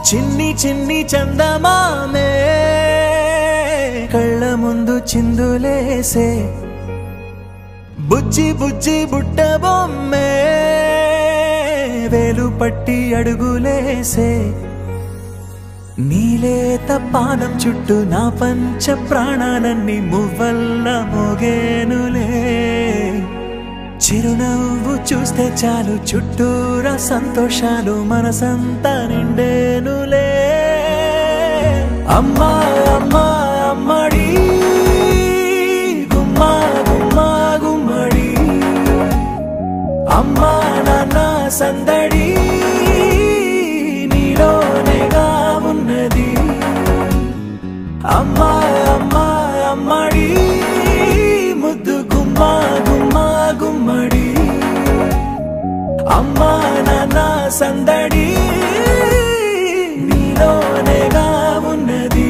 చిన్ని చిన్ని చందమామే కళ్ళ ముందు చిందులేసే బుజ్జి బుజ్జి బుట్ట బొమ్మే వేలు పట్టి అడుగులేసే నీలేత పానం చుట్టూ నా పంచ ప్రాణాలన్నీ మువ్వల్ల మోగేనులే చిరునవ్వు చూస్తే చాలు చుట్టూరా సంతోషాలు మనసంతా నిండేనులే అమ్మా అమ్మా అమ్మడి గుమ్మా గుమ్మా గుమ్మడి అమ్మా నాన్న సందడి నీలోనేగా ఉన్నది అమ్మా అమ్మా అమ్మడి ముద్దు గుమ్మా గుమ్మా గుమ్మడి అమ్మా నాన్న సందడి నీలోనేగా ఉన్నది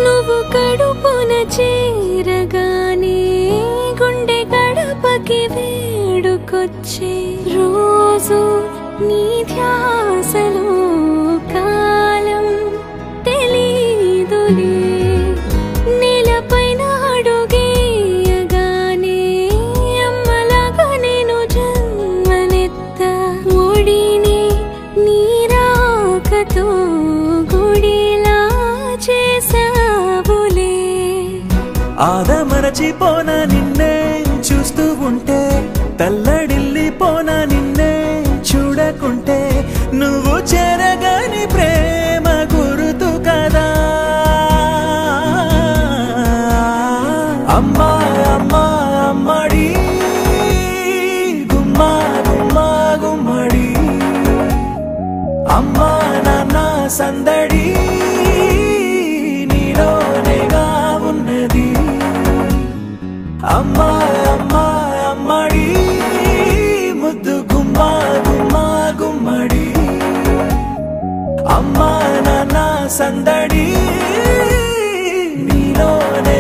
నువ్వు కడుపున చేరగానే గుండె గడపకి వేడుకొచ్చే రోజు నీ ధ్యాసలో కాలం తెలీదులే నేలపైన అడుగేయగానే అమ్మలాగా నేను జన్మనెత్త ఒడిని నీ రాకతో గుడిలా చేసావులే ఆదమరచిపోన నిన్నే చూస్తూ ఉంటే తల్లడిల్లిపోన నిన్నే చూడకుంటే నువ్వు చెరగని ప్రేమ గురుతు కదా అమ్మా అమ్మా అమ్మడి గుమ్మా గుమ్మా గుమ్మడి అమ్మా నాన్న సందడి నీలోనేగా ఉన్నది అమ్మా అమ్మా అమ్మడి ముద్దు గుమ్మా గుమ్మా గుమ్మడి అమ్మా నాన్న సందడి నీలోనే